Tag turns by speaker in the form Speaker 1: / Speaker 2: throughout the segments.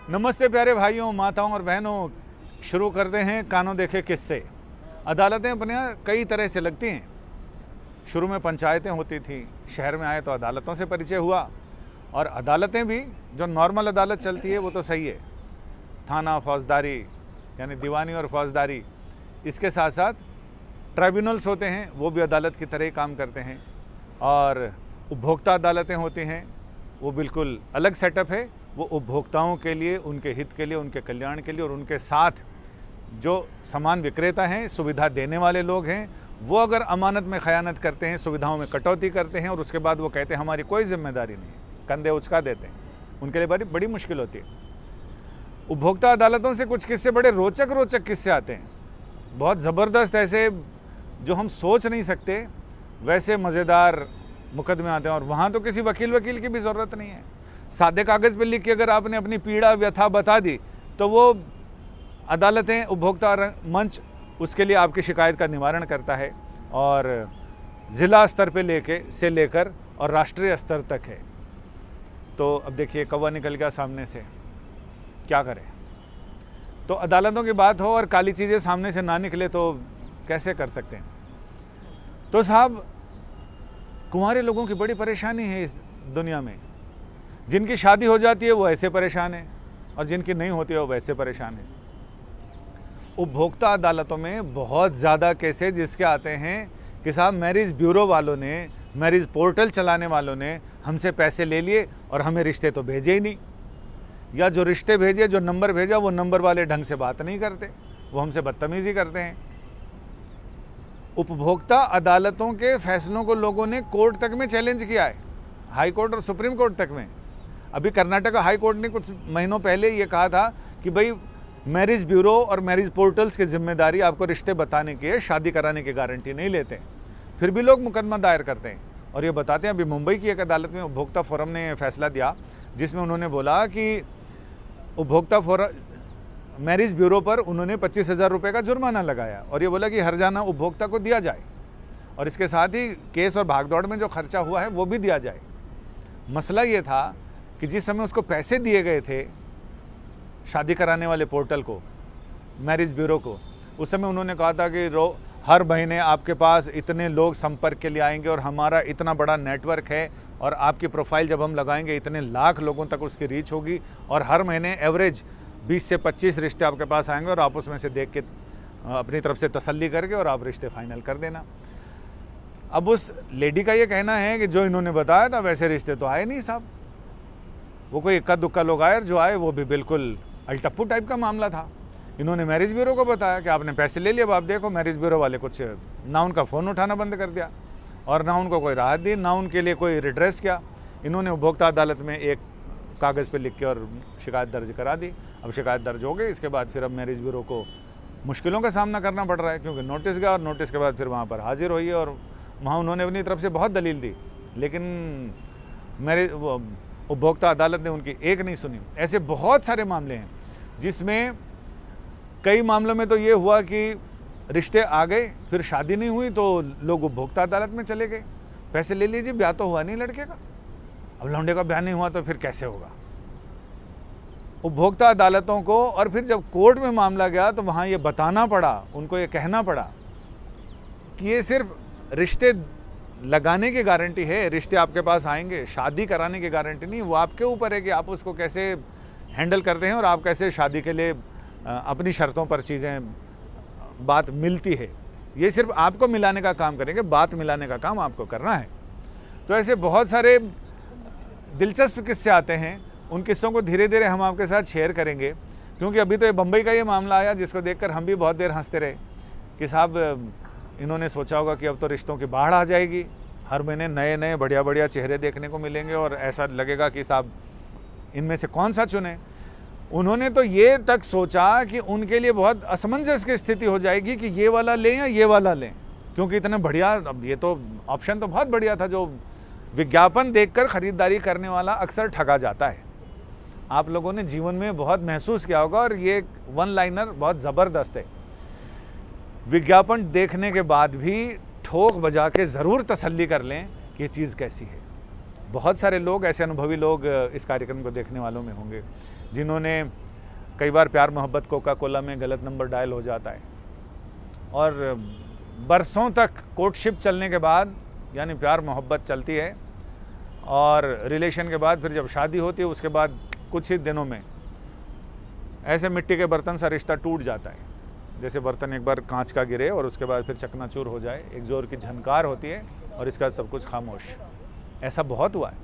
Speaker 1: नमस्ते प्यारे भाइयों, माताओं और बहनों। शुरू करते हैं कानों देखे किस्से। अदालतें अपने यहाँ कई तरह से लगती हैं। शुरू में पंचायतें होती थी, शहर में आए तो अदालतों से परिचय हुआ। और अदालतें भी जो नॉर्मल अदालत चलती है वो तो सही है, थाना फौजदारी यानी दीवानी और फौजदारी। इसके साथ साथ ट्राइब्यूनल्स होते हैं, वो भी अदालत की तरह ही काम करते हैं। और उपभोक्ता अदालतें होती हैं, वो बिल्कुल अलग सेटअप है। वो उपभोक्ताओं के लिए, उनके हित के लिए, उनके कल्याण के लिए और उनके साथ जो सामान विक्रेता हैं, सुविधा देने वाले लोग हैं, वो अगर अमानत में खयानत करते हैं, सुविधाओं में कटौती करते हैं और उसके बाद वो कहते हैं हमारी कोई जिम्मेदारी नहीं, कंधे उचका देते हैं, उनके लिए बड़ी मुश्किल होती है। उपभोक्ता अदालतों से कुछ किस्से बड़े रोचक किस्से आते हैं, बहुत ज़बरदस्त, ऐसे जो हम सोच नहीं सकते वैसे मज़ेदार मुकदमे आते हैं। और वहाँ तो किसी वकील की भी ज़रूरत नहीं है। सादे कागज़ पर लिख के अगर आपने अपनी पीड़ा व्यथा बता दी तो वो अदालतें, उपभोक्ता मंच उसके लिए आपकी शिकायत का निवारण करता है और ज़िला स्तर पे लेकर और राष्ट्रीय स्तर तक है। तो अब देखिए कौवा निकल गया सामने से, क्या करें। तो अदालतों की बात हो और काली चीज़ें सामने से ना निकले तो कैसे कर सकते हैं। तो साहब, कुंवारे लोगों की बड़ी परेशानी है इस दुनिया में। जिनकी शादी हो जाती है वो ऐसे परेशान है और जिनकी नहीं होती है वो वैसे परेशान है। उपभोक्ता अदालतों में बहुत ज़्यादा केसेज जिसके आते हैं कि साहब मैरिज ब्यूरो वालों ने, मैरिज पोर्टल चलाने वालों ने हमसे पैसे ले लिए और हमें रिश्ते तो भेजे ही नहीं, या जो रिश्ते भेजे, जो नंबर भेजा, वो नंबर वाले ढंग से बात नहीं करते, वो हमसे बदतमीज़ी करते हैं। उपभोक्ता अदालतों के फैसलों को लोगों ने कोर्ट तक में चैलेंज किया है, हाई कोर्ट और सुप्रीम कोर्ट तक में। अभी कर्नाटक हाई कोर्ट ने कुछ महीनों पहले ये कहा था कि भाई मैरिज ब्यूरो और मैरिज पोर्टल्स की जिम्मेदारी आपको रिश्ते बताने की है, शादी कराने की गारंटी नहीं लेते। फिर भी लोग मुकदमा दायर करते हैं और ये बताते हैं। अभी मुंबई की एक अदालत में उपभोक्ता फोरम ने फैसला दिया जिसमें उन्होंने बोला कि उपभोक्ता फोरम मैरिज ब्यूरो पर उन्होंने 25,000 रुपये का जुर्माना लगाया और ये बोला कि हर जाना उपभोक्ता को दिया जाए और इसके साथ ही केस और भागदौड़ में जो खर्चा हुआ है वो भी दिया जाए। मसला ये था कि जिस समय उसको पैसे दिए गए थे शादी कराने वाले पोर्टल को, मैरिज ब्यूरो को, उस समय उन्होंने कहा था कि हर महीने आपके पास इतने लोग संपर्क के लिए आएंगे और हमारा इतना बड़ा नेटवर्क है और आपकी प्रोफाइल जब हम लगाएंगे इतने लाख लोगों तक उसकी रीच होगी और हर महीने एवरेज 20 से 25 रिश्ते आपके पास आएंगे और आप उसमें से देख के अपनी तरफ से तसल्ली करके और आप रिश्ते फाइनल कर देना। अब उस लेडी का ये कहना है कि जो इन्होंने बताया था वैसे रिश्ते तो आए नहीं साहब, वो कोई इक्का दुक्का लोग आए और जो आए वो भी बिल्कुल अल्टप्पू टाइप का मामला था। इन्होंने मैरिज ब्यूरो को बताया कि आपने पैसे ले लिए, अब आप देखो। मैरिज ब्यूरो वाले कुछ ना उनका फ़ोन उठाना बंद कर दिया और ना उनको कोई राहत दी, ना उनके लिए कोई रिड्रेस किया। इन्होंने उपभोक्ता अदालत में एक कागज़ पे लिख के और शिकायत दर्ज करा दी। अब शिकायत दर्ज हो गई, इसके बाद फिर अब मैरिज ब्यूरो को मुश्किलों का सामना करना पड़ रहा है क्योंकि नोटिस गया और नोटिस के बाद फिर वहाँ पर हाजिर हुई है और वहाँ उन्होंने अपनी तरफ से बहुत दलील दी, लेकिन मैरिज उपभोक्ता अदालत ने उनकी एक नहीं सुनी। ऐसे बहुत सारे मामले हैं जिसमें कई मामलों में तो ये हुआ कि रिश्ते आ गए, फिर शादी नहीं हुई तो लोग उपभोक्ता अदालत में चले गए। पैसे ले लीजिए, ब्याह तो हुआ नहीं लड़के का। अब लौंडे का ब्याह नहीं हुआ तो फिर कैसे होगा। उपभोक्ता अदालतों को, और फिर जब कोर्ट में मामला गया तो वहाँ ये बताना पड़ा, उनको ये कहना पड़ा कि ये सिर्फ रिश्ते लगाने की गारंटी है, रिश्ते आपके पास आएंगे, शादी कराने की गारंटी नहीं। वो आपके ऊपर है कि आप उसको कैसे हैंडल करते हैं और आप कैसे शादी के लिए अपनी शर्तों पर चीज़ें, बात मिलती है। ये सिर्फ आपको मिलाने का काम करेंगे, बात मिलाने का काम आपको करना है। तो ऐसे बहुत सारे दिलचस्प किस्से आते हैं, उन किस्सों को धीरे धीरे हम आपके साथ शेयर करेंगे क्योंकि अभी तो ये बम्बई का ये मामला आया जिसको देखकर हम भी बहुत देर हंसते रहे कि साहब इन्होंने सोचा होगा कि अब तो रिश्तों की बाढ़ आ जाएगी, हर महीने नए नए बढ़िया चेहरे देखने को मिलेंगे और ऐसा लगेगा कि साहब इनमें से कौन सा चुने। उन्होंने तो ये तक सोचा कि उनके लिए बहुत असमंजस की स्थिति हो जाएगी कि ये वाला लें या ये वाला लें, क्योंकि इतना बढ़िया, अब ये तो ऑप्शन तो बहुत बढ़िया था। जो विज्ञापन देखकर ख़रीदारी करने वाला अक्सर ठगा जाता है। आप लोगों ने जीवन में बहुत महसूस किया होगा और ये वन लाइनर बहुत ज़बरदस्त है। विज्ञापन देखने के बाद भी ठोक बजा के ज़रूर तसल्ली कर लें कि ये चीज़ कैसी है। बहुत सारे लोग, ऐसे अनुभवी लोग इस कार्यक्रम को देखने वालों में होंगे। जिन्होंने कई बार प्यार मोहब्बत कोका कोला में गलत नंबर डायल हो जाता है, और बरसों तक कोर्टशिप चलने के बाद, यानी प्यार मोहब्बत चलती है, और रिलेशन के बाद फिर जब शादी होती है उसके बाद कुछ ही दिनों में ऐसे मिट्टी के बर्तन सा रिश्ता टूट जाता है, जैसे बर्तन एक बार कांच का गिरे और उसके बाद फिर चकनाचूर हो जाए, एक जोर की झनकार होती है और इसका सब कुछ खामोश। ऐसा बहुत हुआ है।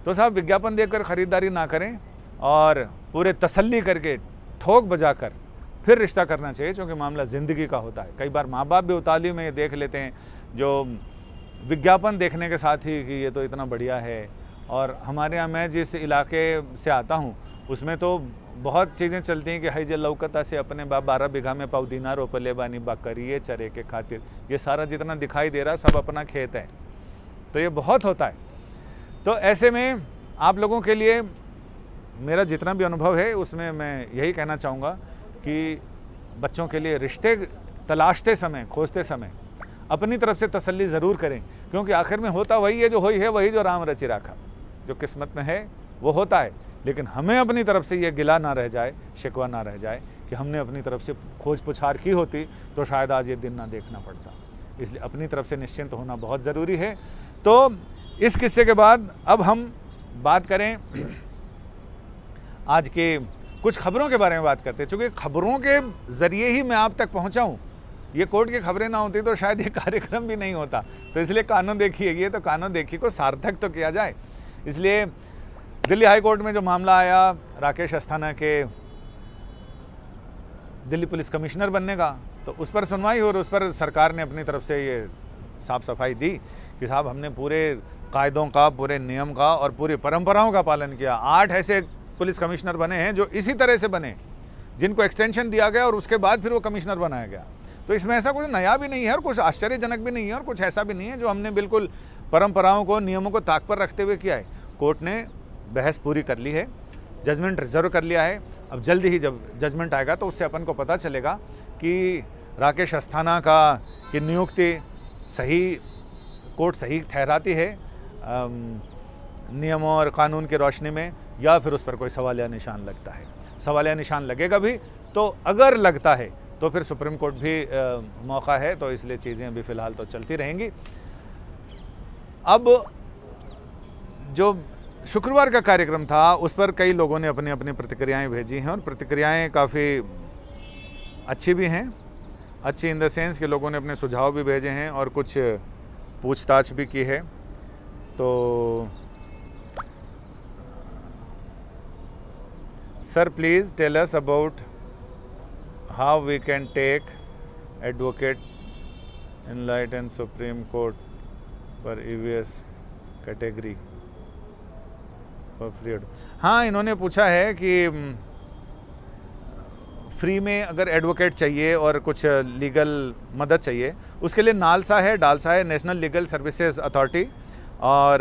Speaker 1: तो साहब विज्ञापन देखकर ख़रीदारी ना करें और पूरे तसल्ली करके ठोक बजा कर फिर रिश्ता करना चाहिए, क्योंकि मामला ज़िंदगी का होता है। कई बार माँ बाप भी उतावली में ये देख लेते हैं, जो विज्ञापन देखने के साथ ही कि ये तो इतना बढ़िया है। और हमारे यहाँ, मैं जिस इलाके से आता हूँ उसमें तो बहुत चीज़ें चलती हैं कि हई जे लौकता से अपने 12 बीघा में पौदीना रोपले बानी बकरिए चरे के खातिर, ये सारा जितना दिखाई दे रहा सब अपना खेत है। तो ये बहुत होता है। तो ऐसे में आप लोगों के लिए मेरा जितना भी अनुभव है उसमें मैं यही कहना चाहूँगा कि बच्चों के लिए रिश्ते तलाशते समय, खोजते समय अपनी तरफ से तसल्ली ज़रूर करें, क्योंकि आखिर में होता वही है जो हुई है, वही जो राम रचि राखा, जो किस्मत में है वो होता है। लेकिन हमें अपनी तरफ से ये गिला ना रह जाए, शिकवा ना रह जाए कि हमने अपनी तरफ से खोज पुछार की होती तो शायद आज ये दिन ना देखना पड़ता। इसलिए अपनी तरफ से निश्चिंत होना बहुत ज़रूरी है। तो इस किस्से के बाद अब हम बात करें आज के कुछ खबरों के बारे में बात करते हैं, चूँकि खबरों के ज़रिए ही मैं आप तक पहुँचा हूँ। ये कोर्ट की खबरें ना होती तो शायद ये कार्यक्रम भी नहीं होता। तो इसलिए कानून देखिए, ये तो कानून देखी को सार्थक तो किया जाए। इसलिए दिल्ली हाई कोर्ट में जो मामला आया राकेश अस्थाना के दिल्ली पुलिस कमिश्नर बनने का, तो उस पर सुनवाई और उस पर सरकार ने अपनी तरफ से ये साफ सफाई दी कि साहब हमने पूरे कायदों का, पूरे नियम का और पूरी परंपराओं का पालन किया। 8 ऐसे पुलिस कमिश्नर बने हैं जो इसी तरह से बने, जिनको एक्सटेंशन दिया गया और उसके बाद फिर वो कमिश्नर बनाया गया। तो इसमें ऐसा कुछ नया भी नहीं है और कुछ आश्चर्यजनक भी नहीं है और कुछ ऐसा भी नहीं है जो हमने बिल्कुल परंपराओं को, नियमों को ताक पर रखते हुए किया है। कोर्ट ने बहस पूरी कर ली है, जजमेंट रिजर्व कर लिया है। अब जल्दी ही जब जजमेंट आएगा तो उससे अपन को पता चलेगा कि राकेश अस्थाना की नियुक्ति सही, कोर्ट सही ठहराती है नियमों और कानून की रोशनी में, या फिर उस पर कोई सवालिया निशान लगता है। सवालिया निशान लगेगा भी तो अगर लगता है तो फिर सुप्रीम कोर्ट भी मौका है, तो इसलिए चीज़ें अभी फ़िलहाल तो चलती रहेंगी। अब जो शुक्रवार का कार्यक्रम था उस पर कई लोगों ने अपनी अपनी प्रतिक्रियाएं भेजी हैं और प्रतिक्रियाएं काफ़ी अच्छी भी हैं। अच्छी इन द सेंस कि लोगों ने अपने सुझाव भी भेजे हैं और कुछ पूछताछ भी की है। तो sir please tell us about how we can take advocate enlighten supreme court पर EVS कैटेगरी फॉर फ्री। हाँ, इन्होंने पूछा है कि फ्री में अगर एडवोकेट चाहिए और कुछ लीगल मदद चाहिए, उसके लिए नालसा है, डालसा है, नेशनल लीगल सर्विसेज अथॉरिटी, और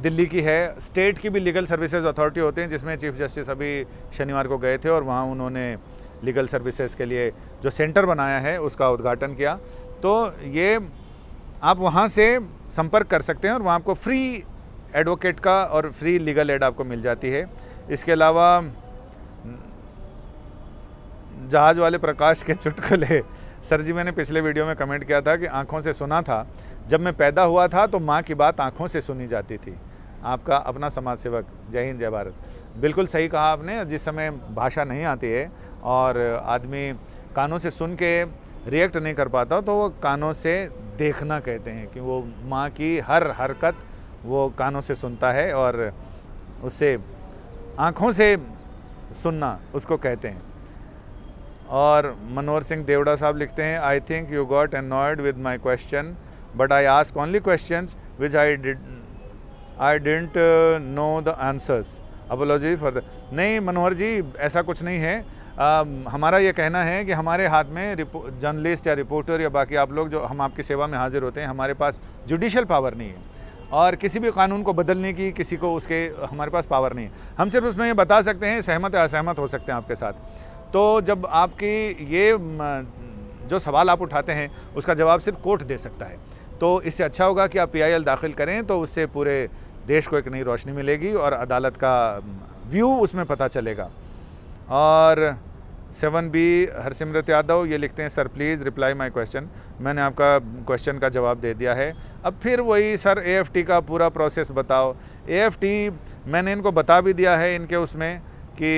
Speaker 1: दिल्ली की है। स्टेट की भी लीगल सर्विसेज अथॉरिटी होते हैं, जिसमें चीफ जस्टिस अभी शनिवार को गए थे और वहाँ उन्होंने लीगल सर्विसेज के लिए जो सेंटर बनाया है उसका उद्घाटन किया। तो ये आप वहाँ से संपर्क कर सकते हैं और वहाँ आपको फ्री एडवोकेट का और फ्री लीगल एड आपको मिल जाती है। इसके अलावा जहाज वाले प्रकाश के चुटकुले, सर जी मैंने पिछले वीडियो में कमेंट किया था कि आंखों से सुना था, जब मैं पैदा हुआ था तो माँ की बात आंखों से सुनी जाती थी। आपका अपना समाज सेवक। जय हिंद, जय भारत। बिल्कुल सही कहा आपने। जिस समय भाषा नहीं आती है और आदमी कानों से सुन के रिएक्ट नहीं कर पाता तो वो कानों से देखना कहते हैं, कि वो माँ की हर हरकत वो कानों से सुनता है और उससे आँखों से सुनना उसको कहते हैं। और मनोहर सिंह देवड़ा साहब लिखते हैं, I think you got annoyed with my question, but I ask only questions which I didn't know the answers. Apology for the। नहीं मनोहर जी, ऐसा कुछ नहीं है। हमारा ये कहना है कि हमारे हाथ में जर्नलिस्ट या रिपोर्टर या बाकी आप लोग जो हम आपकी सेवा में हाजिर होते हैं, हमारे पास जुडिशियल पावर नहीं है और किसी भी कानून को बदलने की किसी को उसके हमारे पास पावर नहीं है। हम सिर्फ उसमें ये बता सकते हैं, सहमत या असहमत हो सकते हैं आपके साथ। तो जब आपकी ये जो सवाल आप उठाते हैं उसका जवाब सिर्फ कोर्ट दे सकता है, तो इससे अच्छा होगा कि आप PIL दाखिल करें, तो उससे पूरे देश को एक नई रोशनी मिलेगी और अदालत का व्यू उसमें पता चलेगा। और 7B हरसिमरत यादव ये लिखते हैं, sir please reply my question. मैंने आपका क्वेश्चन का जवाब दे दिया है। अब फिर वही सर AFT का पूरा प्रोसेस बताओ। AFT मैंने इनको बता भी दिया है, इनके उसमें कि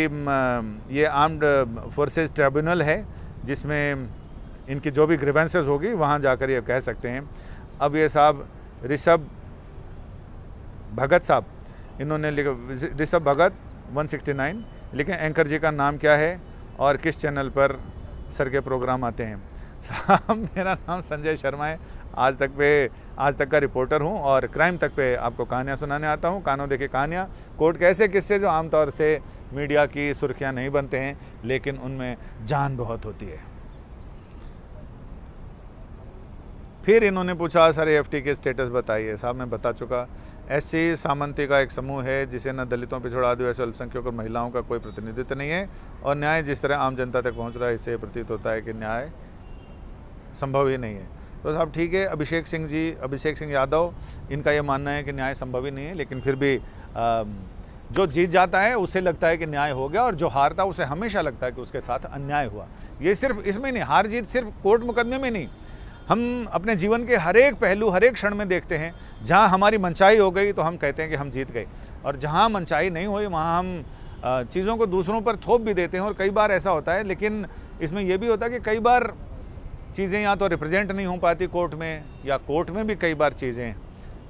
Speaker 1: ये आर्म्ड फोर्सेस ट्रिब्यूनल है जिसमें इनकी जो भी ग्रीवेंसेस होगी वहाँ जाकर ये कह सकते हैं। अब ये साहब ऋषभ भगत साहब, इन्होंने लिखा, ऋषभ भगत 169 लेकिन एंकर जी का नाम क्या है और किस चैनल पर सर के प्रोग्राम आते हैं। साहब मेरा नाम संजय शर्मा है, आज तक का रिपोर्टर हूं और क्राइम तक पे आपको कहानियां सुनाने आता हूं। कानों देखिए कहानियां, कोर्ट के ऐसे किस्से जो आमतौर से मीडिया की सुर्खियां नहीं बनते हैं लेकिन उनमें जान बहुत होती है। फिर इन्होंने पूछा सर AFT के स्टेटस बताइए। साहब मैं बता चुका, SC सामंती का एक समूह है जिसे न दलितों पिछड़ा, आदिवासी, अल्पसंख्यक और महिलाओं का कोई प्रतिनिधित्व नहीं है और न्याय जिस तरह आम जनता तक पहुंच रहा है इससे प्रतीत होता है कि न्याय संभव ही नहीं है। तो साहब ठीक है, अभिषेक सिंह यादव, इनका ये मानना है कि न्याय संभव ही नहीं है, लेकिन फिर भी जो जीत जाता है उसे लगता है कि न्याय हो गया और जो हारता है उसे हमेशा लगता है कि उसके साथ अन्याय हुआ। ये सिर्फ इसमें नहीं, हार जीत सिर्फ कोर्ट मुकदमे में नहीं, हम अपने जीवन के हर एक पहलू, हर एक क्षण में देखते हैं। जहाँ हमारी मनचाही हो गई तो हम कहते हैं कि हम जीत गए, और जहाँ मनचाही नहीं हुई वहाँ हम चीज़ों को दूसरों पर थोप भी देते हैं। और कई बार ऐसा होता है, लेकिन इसमें यह भी होता है कि कई बार चीज़ें या तो रिप्रेजेंट नहीं हो पाती कोर्ट में, या कोर्ट में भी कई बार चीज़ें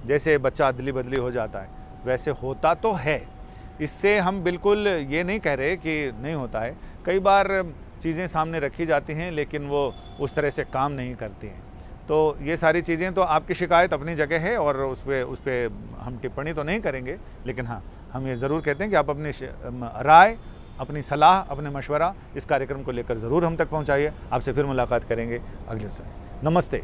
Speaker 1: जैसे बच्चा अदली बदली हो जाता है वैसे होता तो है। इससे हम बिल्कुल ये नहीं कह रहे कि नहीं होता है, कई बार चीज़ें सामने रखी जाती हैं लेकिन वो उस तरह से काम नहीं करती हैं। तो ये सारी चीज़ें, तो आपकी शिकायत अपनी जगह है और उस पर हम टिप्पणी तो नहीं करेंगे, लेकिन हाँ हम ये ज़रूर कहते हैं कि आप अपनी राय, अपनी सलाह, अपने मशवरा इस कार्यक्रम को लेकर ज़रूर हम तक पहुँचाइए। आपसे फिर मुलाकात करेंगे अगले समय। नमस्ते।